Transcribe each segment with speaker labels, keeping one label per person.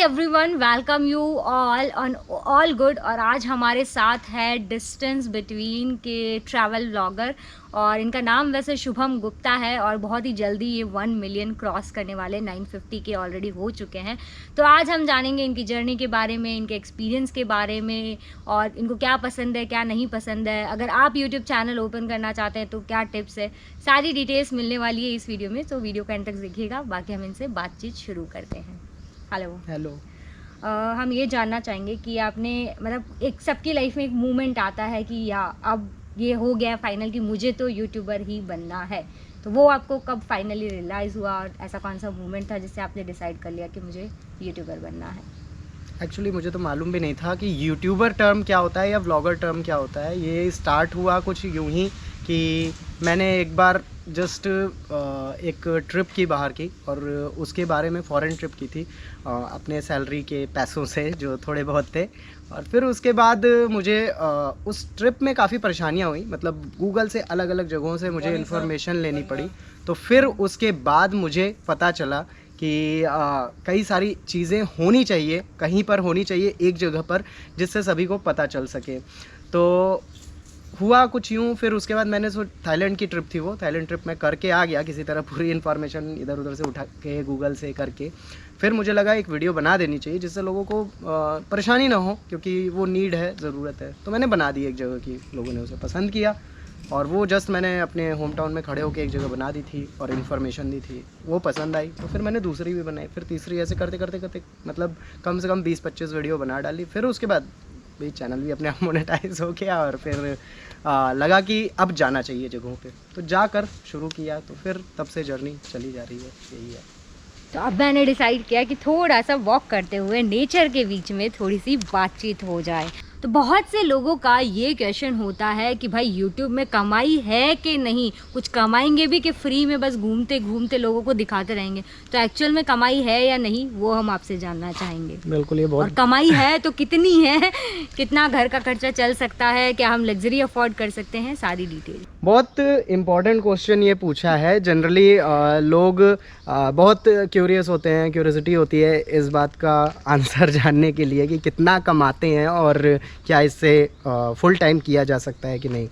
Speaker 1: Everyone, welcome you all on all good. और आज हमारे साथ है डिस्टेंस बिटवीन के ट्रैवल ब्लॉगर और इनका नाम वैसे शुभम गुप्ता है और बहुत ही जल्दी ये 1 मिलियन क्रॉस करने वाले 950 के ऑलरेडी हो चुके हैं। तो आज हम जानेंगे इनकी जर्नी के बारे में, इनके एक्सपीरियंस के बारे में और इनको क्या पसंद है क्या नहीं पसंद है। अगर आप यूट्यूब चैनल ओपन करना चाहते हैं तो क्या टिप्स है, सारी डिटेल्स मिलने वाली है इस वीडियो में। तो वीडियो का एंड तक देखिएगा। बाकी हम इनसे बातचीत शुरू करते हैं। हेलो। हम ये जानना चाहेंगे कि आपने मतलब एक सबकी लाइफ में एक मोमेंट आता है कि या अब ये हो गया फाइनल कि मुझे तो यूट्यूबर ही बनना है, तो वो आपको कब फाइनली रियलाइज़ हुआ और ऐसा कौन सा मोमेंट था जिससे आपने डिसाइड कर लिया कि मुझे यूट्यूबर बनना है?
Speaker 2: एक्चुअली मुझे तो मालूम भी नहीं था कि यूट्यूबर टर्म क्या होता है या व्लॉगर टर्म क्या होता है। ये स्टार्ट हुआ कुछ यूं ही कि मैंने एक बार जस्ट एक ट्रिप की बाहर की और उसके बारे में फ़ॉरेन ट्रिप की थी अपने सैलरी के पैसों से जो थोड़े बहुत थे। और फिर उसके बाद मुझे उस ट्रिप में काफ़ी परेशानियां हुई, मतलब गूगल से अलग अलग जगहों से मुझे इन्फॉर्मेशन लेनी पड़ी। तो फिर उसके बाद मुझे पता चला कि कई सारी चीज़ें होनी चाहिए, कहीं पर होनी चाहिए एक जगह पर, जिससे सभी को पता चल सके। तो हुआ कुछ यूँ, फिर उसके बाद मैंने थाईलैंड की ट्रिप थी, वो थाईलैंड ट्रिप में करके आ गया किसी तरह, पूरी इन्फॉर्मेशन इधर उधर से उठा के गूगल से करके। फिर मुझे लगा एक वीडियो बना देनी चाहिए जिससे लोगों को परेशानी ना हो, क्योंकि वो नीड है, ज़रूरत है। तो मैंने बना दी एक जगह की, लोगों ने उसे पसंद किया और वो जस्ट मैंने अपने होम टाउन में खड़े होकर एक जगह बना दी थी और इन्फॉर्मेशन दी थी, वो पसंद आई। तो फिर मैंने दूसरी भी बनाई, फिर तीसरी, ऐसे करते करते करते मतलब कम से कम 20-25 वीडियो बना डाली। फिर उसके बाद भाई चैनल भी अपने आप मोनेटाइज हो गया और फिर लगा कि अब जाना चाहिए जगहों पे, तो जाकर शुरू किया। तो फिर तब से जर्नी चली जा रही है, यही है।
Speaker 1: तो अब मैंने डिसाइड किया कि थोड़ा सा वॉक करते हुए नेचर के बीच में थोड़ी सी बातचीत हो जाए। तो बहुत से लोगों का ये क्वेश्चन होता है कि भाई यूट्यूब में कमाई है कि नहीं, कुछ कमाएंगे भी कि फ्री में बस घूमते घूमते लोगों को दिखाते रहेंगे। तो एक्चुअल में कमाई है या नहीं, वो हम आपसे जानना चाहेंगे।
Speaker 2: बिल्कुल, ये बहुत,
Speaker 1: और कमाई है तो कितनी है, कितना घर का खर्चा चल सकता है, क्या हम लग्जरी अफोर्ड कर सकते हैं, सारी डिटेल।
Speaker 2: बहुत इम्पॉर्टेंट क्वेश्चन ये पूछा है। जनरली लोग बहुत क्यूरियस होते हैं, क्यूरियोसिटी होती है इस बात का आंसर जानने के लिए कि कितना कमाते हैं और क्या इससे फुल टाइम किया जा सकता है कि नहीं।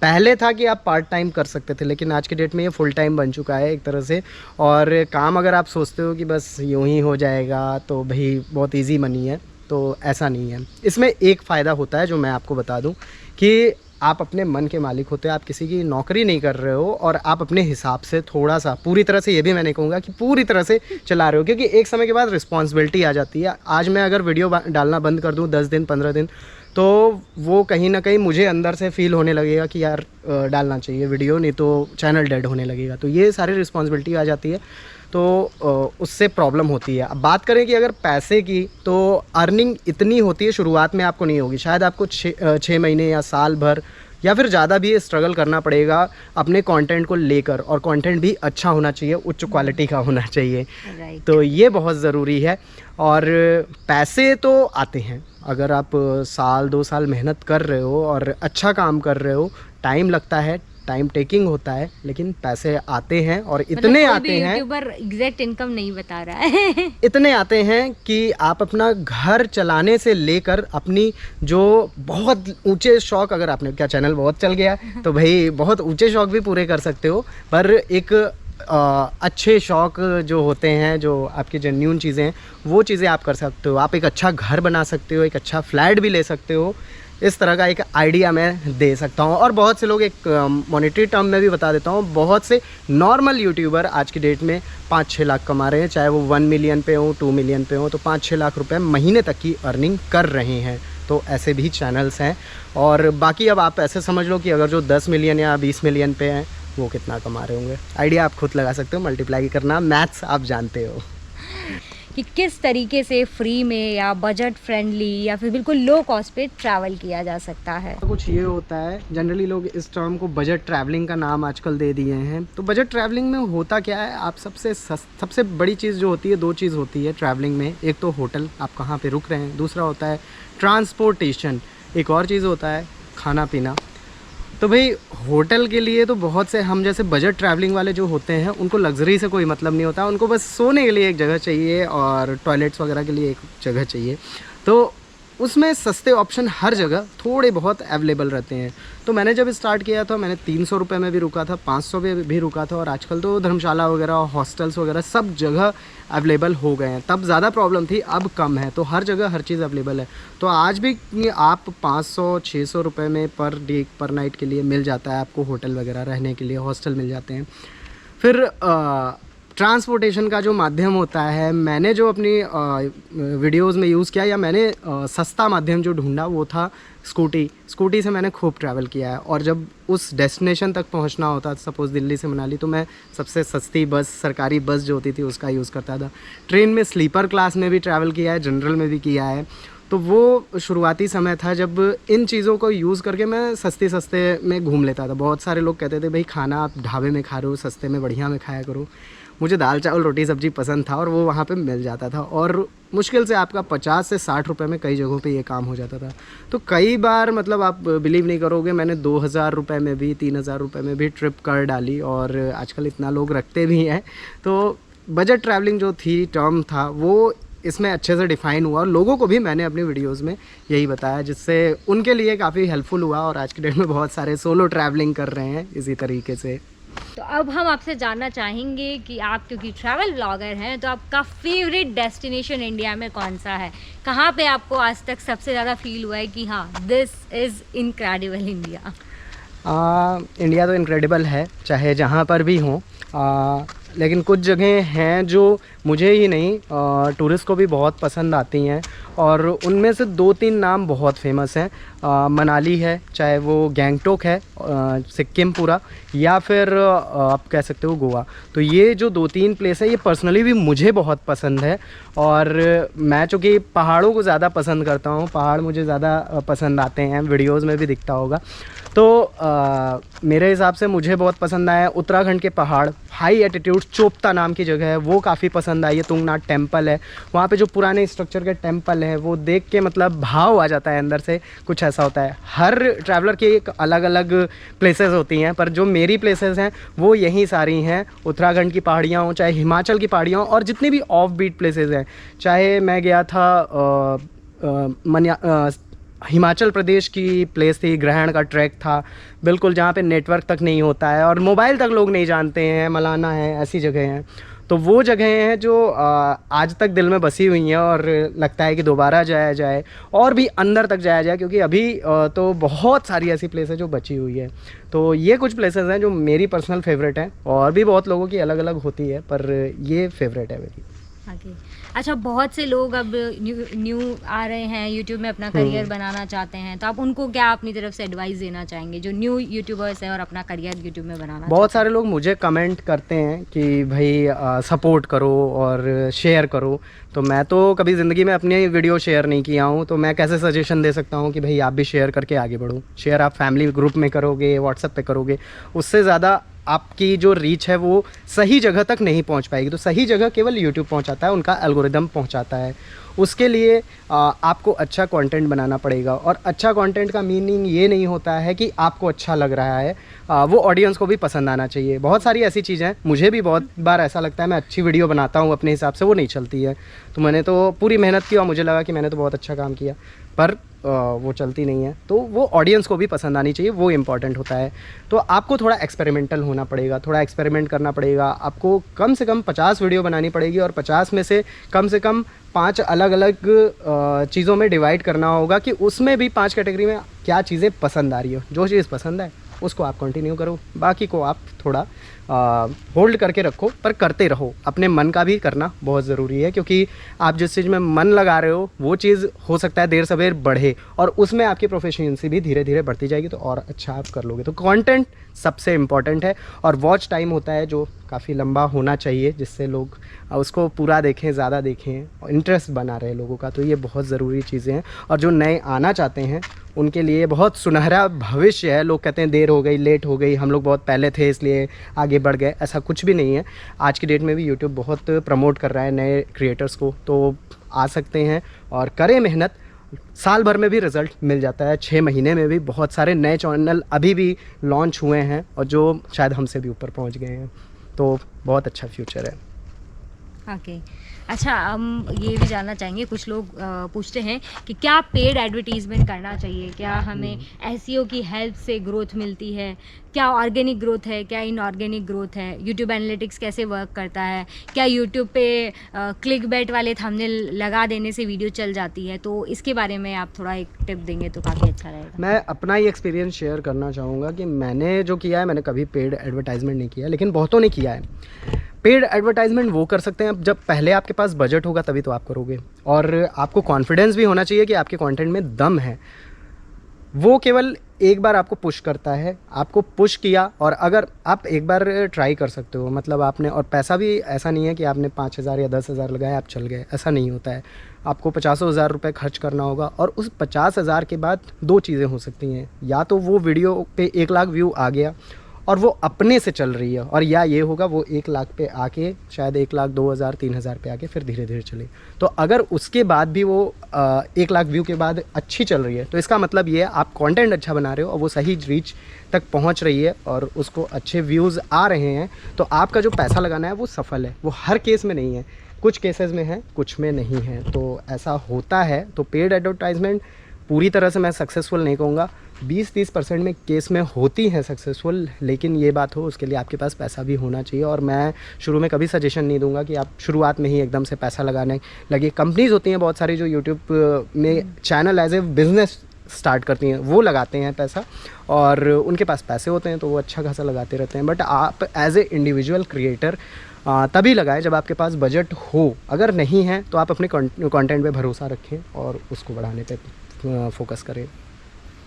Speaker 2: पहले था कि आप पार्ट टाइम कर सकते थे, लेकिन आज के डेट में ये फुल टाइम बन चुका है एक तरह से। और काम अगर आप सोचते हो कि बस यूं ही हो जाएगा तो भाई बहुत इजी मनी है, तो ऐसा नहीं है। इसमें एक फ़ायदा होता है जो मैं आपको बता दूं कि आप अपने मन के मालिक होते हैं, आप किसी की नौकरी नहीं कर रहे हो और आप अपने हिसाब से थोड़ा सा, पूरी तरह से ये भी मैं नहीं कहूँगा कि पूरी तरह से चला रहे हो, क्योंकि एक समय के बाद रिस्पॉन्सिबिलिटी आ जाती है। आज मैं अगर वीडियो डालना बंद कर दूँ 10 दिन 15 दिन, तो वो कहीं ना कहीं मुझे अंदर से फील होने लगेगा कि यार डालना चाहिए वीडियो, नहीं तो चैनल डेड होने लगेगा। तो ये सारी रिस्पॉन्सिबिलिटी आ जाती है, तो उससे प्रॉब्लम होती है। अब बात करें कि अगर पैसे की, तो अर्निंग इतनी होती है शुरुआत में आपको नहीं होगी, शायद आपको 6 महीने या साल भर या फिर ज़्यादा भी स्ट्रगल करना पड़ेगा अपने कंटेंट को लेकर। और कंटेंट भी अच्छा होना चाहिए, उच्च क्वालिटी का होना चाहिए। तो ये बहुत ज़रूरी है। और पैसे तो आते हैं, अगर आप साल 2 साल मेहनत कर रहे हो और अच्छा काम कर रहे हो, टाइम लगता है, टाइम टेकिंग होता है, लेकिन पैसे आते हैं। और इतने आते हैं,
Speaker 1: यूट्यूबर एग्जैक्ट इनकम नहीं बता रहा है
Speaker 2: इतने आते हैं कि आप अपना घर चलाने से लेकर अपनी जो बहुत ऊंचे शौक, अगर आपने, क्या चैनल बहुत चल गया तो भाई बहुत ऊंचे शौक भी पूरे कर सकते हो। पर एक अच्छे शौक जो होते हैं, जो आपकी जेन्युइन चीज़ें हैं, वो चीज़ें आप कर सकते हो। आप एक अच्छा घर बना सकते हो, एक अच्छा फ्लैट भी ले सकते हो। इस तरह का एक आइडिया मैं दे सकता हूँ। और बहुत से लोग, एक मॉनेटरी टर्म में भी बता देता हूँ, बहुत से नॉर्मल यूट्यूबर आज की डेट में 5-6 लाख कमा रहे हैं, चाहे वो 1 मिलियन पे हो, 2 मिलियन पे हो, तो 5-6 लाख रुपए महीने तक की अर्निंग कर रहे हैं। तो ऐसे भी चैनल्स हैं। और बाकी अब आप ऐसे समझ लो कि अगर जो 10 मिलियन या 20 मिलियन पे हैं, वो कितना कमा रहे होंगे। आइडिया आप खुद लगा सकते हो, मल्टीप्लाई करना, मैथ्स आप जानते हो
Speaker 1: कि किस तरीके से फ्री में या बजट फ्रेंडली या फिर बिल्कुल लो कॉस्ट पे ट्रैवल किया जा सकता है।
Speaker 2: तो कुछ ये होता है, जनरली लोग इस टर्म को बजट ट्रैवलिंग का नाम आजकल दे दिए हैं। तो बजट ट्रैवलिंग में होता क्या है, आप सबसे बड़ी चीज़ जो होती है, 2 चीज़ होती है ट्रैवलिंग में। एक तो होटल, आप कहाँ पे रुक रहे हैं, दूसरा होता है ट्रांसपोर्टेशन, एक और चीज़ होता है खाना पीना। तो भाई होटल के लिए तो बहुत से हम जैसे बजट ट्रैवलिंग वाले जो होते हैं उनको लग्जरी से कोई मतलब नहीं होता, उनको बस सोने के लिए एक जगह चाहिए और टॉयलेट्स वगैरह के लिए एक जगह चाहिए। तो उसमें सस्ते ऑप्शन हर जगह थोड़े बहुत अवेलेबल रहते हैं। तो मैंने जब स्टार्ट किया था मैंने 300 रुपये में भी रुका था, 500 में भी रुका था, और आजकल तो धर्मशाला वगैरह हॉस्टल्स वगैरह सब जगह अवेलेबल हो गए हैं। तब ज़्यादा प्रॉब्लम थी, अब कम है, तो हर जगह हर चीज़ अवेलेबल है। तो आज भी आप 500-600 रुपये में पर डे पर नाइट के लिए मिल जाता है आपको, होटल वगैरह रहने के लिए हॉस्टल मिल जाते हैं। फिर ट्रांसपोर्टेशन का जो माध्यम होता है, मैंने जो अपनी वीडियोस में यूज़ किया या मैंने सस्ता माध्यम जो ढूंढा वो था स्कूटी से मैंने खूब ट्रैवल किया है। और जब उस डेस्टिनेशन तक पहुंचना होता, सपोज़ दिल्ली से मनाली, तो मैं सबसे सस्ती बस, सरकारी बस जो होती थी उसका यूज़ करता था। ट्रेन में स्लीपर क्लास में भी ट्रैवल किया है, जनरल में भी किया है। तो वो शुरुआती समय था जब इन चीज़ों को यूज़ करके मैं सस्ते में घूम लेता था। बहुत सारे लोग कहते थे भाई खाना आप ढाबे में खा रहे हो, सस्ते में बढ़िया में खाया करो। मुझे दाल चावल रोटी सब्ज़ी पसंद था और वो वहाँ पे मिल जाता था, और मुश्किल से आपका 50 से 60 रुपये में कई जगहों पे ये काम हो जाता था। तो कई बार मतलब आप बिलीव नहीं करोगे, मैंने 2000 रुपये में भी 3000 रुपये में भी ट्रिप कर डाली, और आजकल इतना लोग रखते भी हैं। तो बजट ट्रैवलिंग जो थी, टर्म था, वो इसमें अच्छे से डिफ़ाइन हुआ, और लोगों को भी मैंने अपनी वीडियोस में यही बताया, जिससे उनके लिए काफ़ी हेल्पफुल हुआ। और आज की डेट में बहुत सारे सोलो ट्रैवलिंग कर रहे हैं इसी तरीके से।
Speaker 1: तो अब हम आपसे जानना चाहेंगे कि आप क्योंकि ट्रैवल ब्लॉगर हैं, तो आपका फेवरेट डेस्टिनेशन इंडिया में कौन सा है? कहाँ पे आपको आज तक सबसे ज़्यादा फील हुआ है कि हाँ, this is incredible India?
Speaker 2: India तो इनक्रेडिबल है, चाहे जहाँ पर भी हों, लेकिन कुछ जगह हैं जो मुझे ही नहीं टूरिस्ट को भी बहुत पसंद आती हैं, और उनमें से 2-3 नाम बहुत फेमस हैं। मनाली है, चाहे वो गैंगटोक है, सिक्किम पूरा, या फिर आप कह सकते हो गोवा। तो ये जो 2-3 प्लेस है, ये पर्सनली भी मुझे बहुत पसंद है। और मैं चूँकि पहाड़ों को ज़्यादा पसंद करता हूँ, पहाड़ मुझे ज़्यादा पसंद आते हैं, वीडियोज़ में भी दिखता होगा। तो मेरे हिसाब से मुझे बहुत पसंद आया उत्तराखंड के पहाड़, हाई एटीट्यूड चोपता नाम की जगह है, वो काफ़ी पसंद आई है। तुंगनाथ टेम्पल है, वहाँ पे जो पुराने स्ट्रक्चर के टेम्पल हैं वो देख के मतलब भाव आ जाता है अंदर से, कुछ ऐसा होता है। हर ट्रैवलर की एक अलग अलग प्लेसेस होती हैं, पर जो मेरी प्लेसेस हैं वो यही सारी हैं। उत्तराखंड की पहाड़ियाँ हों, चाहे हिमाचल की पहाड़ियाँ हों, और जितनी भी ऑफ बीट प्लेसेस हैं, चाहे मैं गया था हिमाचल प्रदेश की प्लेस थी, ग्रहण का ट्रैक था, बिल्कुल जहाँ पे नेटवर्क तक नहीं होता है और मोबाइल तक लोग नहीं जानते हैं, मलाना है, ऐसी जगह हैं। तो वो जगह हैं जो आज तक दिल में बसी हुई हैं, और लगता है कि दोबारा जाया जाए और भी अंदर तक जाया जाए, क्योंकि अभी तो बहुत सारी ऐसी प्लेस है जो बची हुई है। तो ये कुछ प्लेसेस हैं जो मेरी पर्सनल फेवरेट हैं, और भी बहुत लोगों की अलग अलग होती है, पर ये फेवरेट है मेरी।
Speaker 1: अच्छा, बहुत से लोग अब न्यू आ रहे हैं, यूट्यूब में अपना करियर बनाना चाहते हैं, तो आप उनको क्या अपनी तरफ से एडवाइस देना चाहेंगे जो न्यू यूट्यूबर्स हैं और अपना करियर यूट्यूब में बनाना?
Speaker 2: बहुत सारे लोग मुझे कमेंट करते हैं कि भाई सपोर्ट करो और शेयर करो, तो मैं तो कभी ज़िंदगी में अपनी वीडियो शेयर नहीं किया हूँ, तो मैं कैसे सजेशन दे सकता हूँ कि भाई आप भी शेयर करके आगे बढ़ो। शेयर आप फैमिली ग्रुप में करोगे, व्हाट्सएप पे करोगे, उससे ज़्यादा आपकी जो रीच है वो सही जगह तक नहीं पहुंच पाएगी। तो सही जगह केवल यूट्यूब पहुंचाता है, उनका एल्गोरिदम पहुंचाता है। उसके लिए आपको अच्छा कंटेंट बनाना पड़ेगा, और अच्छा कंटेंट का मीनिंग ये नहीं होता है कि आपको अच्छा लग रहा है, वो ऑडियंस को भी पसंद आना चाहिए। बहुत सारी ऐसी चीज़ें हैं, मुझे भी बहुत बार ऐसा लगता है मैं अच्छी वीडियो बनाता हूँ अपने हिसाब से, वो नहीं चलती है, तो मैंने तो पूरी मेहनत की और मुझे लगा कि मैंने तो बहुत अच्छा काम किया, पर वो चलती नहीं है। तो वो ऑडियंस को भी पसंद आनी चाहिए, वो इम्पॉर्टेंट होता है। तो आपको थोड़ा एक्सपेरिमेंटल होना पड़ेगा, थोड़ा एक्सपेरिमेंट करना पड़ेगा। आपको कम से कम 50 वीडियो बनानी पड़ेगी, और 50 में से कम 5 अलग अलग चीज़ों में डिवाइड करना होगा कि उसमें भी 5 कैटेगरी में क्या चीज़ें पसंद आ रही हो। जो चीज़ पसंद है उसको आप कंटिन्यू करो, बाकी को आप थोड़ा होल्ड करके रखो, पर करते रहो। अपने मन का भी करना बहुत ज़रूरी है, क्योंकि आप जिस चीज़ में मन लगा रहे हो वो चीज़ हो सकता है देर सवेर बढ़े, और उसमें आपकी प्रोफेशनसी भी धीरे धीरे बढ़ती जाएगी, तो और अच्छा आप कर लोगे। तो कंटेंट सबसे इम्पॉर्टेंट है, और वॉच टाइम होता है जो काफ़ी लंबा होना चाहिए, जिससे लोग उसको पूरा देखें, ज़्यादा देखें, और इंटरेस्ट बना रहे लोगों का। तो ये बहुत ज़रूरी चीज़ें हैं, और जो नए आना चाहते हैं उनके लिए बहुत सुनहरा भविष्य है। लोग कहते हैं देर हो गई, लेट हो गई, हम लोग बहुत पहले थे इसलिए आगे बढ़ गए, ऐसा कुछ भी नहीं है। आज की डेट में भी यूट्यूब बहुत प्रमोट कर रहा है नए क्रिएटर्स को, तो आ सकते हैं और करें मेहनत। साल भर में भी रिज़ल्ट मिल जाता है, 6 महीने में भी बहुत सारे नए चैनल अभी भी लॉन्च हुए हैं और जो शायद हमसे भी ऊपर पहुंच गए हैं, तो बहुत अच्छा फ्यूचर है।
Speaker 1: ओके अच्छा, हम ये भी जानना चाहेंगे, कुछ लोग पूछते हैं कि क्या पेड एडवर्टीजमेंट करना चाहिए, क्या हमें एसईओ की हेल्प से ग्रोथ मिलती है, क्या ऑर्गेनिक ग्रोथ है, क्या इनऑर्गेनिक ग्रोथ है, यूट्यूब एनालिटिक्स कैसे वर्क करता है, क्या यूट्यूब पे क्लिक बैट वाले थंबनेल लगा देने से वीडियो चल जाती है, तो इसके बारे में आप थोड़ा एक टिप देंगे तो काफ़ी अच्छा रहेगा।
Speaker 2: मैं अपना ही एक्सपीरियंस शेयर करना चाहूँगा कि मैंने जो किया है, मैंने कभी पेड एडवर्टाइजमेंट नहीं किया, लेकिन बहुतों ने किया है। पेड एडवर्टाइजमेंट वो कर सकते हैं जब पहले आपके पास बजट होगा, तभी तो आप करोगे, और आपको कॉन्फिडेंस भी होना चाहिए कि आपके कंटेंट में दम है। वो केवल एक बार आपको पुश करता है, आपको पुश किया और अगर आप एक बार ट्राई कर सकते हो, मतलब आपने, और पैसा भी ऐसा नहीं है कि आपने 5,000 या 10,000 लगाए आप चल गए, ऐसा नहीं होता है। आपको 50,000 रुपये खर्च करना होगा और उस 50,000 के बाद दो चीज़ें हो सकती हैं, या तो वो वीडियो पे 1 लाख व्यू आ गया और वो अपने से चल रही है, और या ये होगा वो 1 लाख पे आके शायद 1 लाख 2,000 3,000 पे आके फिर धीरे धीरे चले। तो अगर उसके बाद भी वो 1 लाख व्यू के बाद अच्छी चल रही है, तो इसका मतलब ये है आप कंटेंट अच्छा बना रहे हो और वो सही रीच तक पहुंच रही है और उसको अच्छे व्यूज़ आ रहे हैं, तो आपका जो पैसा लगाना है वो सफल है। वो हर केस में नहीं है, कुछ केसेस में है, कुछ में नहीं है, तो ऐसा होता है। तो पेड एडवर्टाइजमेंट पूरी तरह से मैं सक्सेसफुल नहीं कहूँगा, 20-30% में केस में होती हैं सक्सेसफुल, लेकिन ये बात हो उसके लिए आपके पास पैसा भी होना चाहिए। और मैं शुरू में कभी सजेशन नहीं दूंगा कि आप शुरुआत में ही एकदम से पैसा लगाने लगे। कंपनीज़ होती हैं बहुत सारी जो यूट्यूब में channel as a business start करती हैं, वो लगाते हैं पैसा और उनके पास पैसे होते हैं तो वो अच्छा खासा लगाते रहते हैं। बट आप एज ए इंडिविजुअल क्रिएटर तभी लगाएं जब आपके पास बजट हो। अगर नहीं है तो आप अपने कंटेंट पे भरोसा रखें और उसको बढ़ाने पे फोकस करें।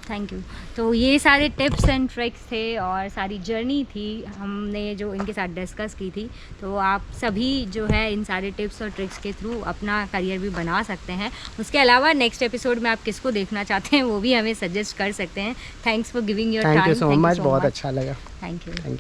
Speaker 1: Thank you. तो ये सारे टिप्स एंड ट्रिक्स थे और सारी जर्नी थी हमने जो इनके साथ डिस्कस की थी। तो आप सभी जो है इन सारे टिप्स और ट्रिक्स के थ्रू अपना करियर भी बना सकते हैं। उसके अलावा नेक्स्ट एपिसोड में आप किसको देखना चाहते हैं वो भी हमें सजेस्ट कर सकते हैं। Thanks for giving your time.
Speaker 2: Thank you so much, बहुत अच्छा लगा।
Speaker 1: Thank you.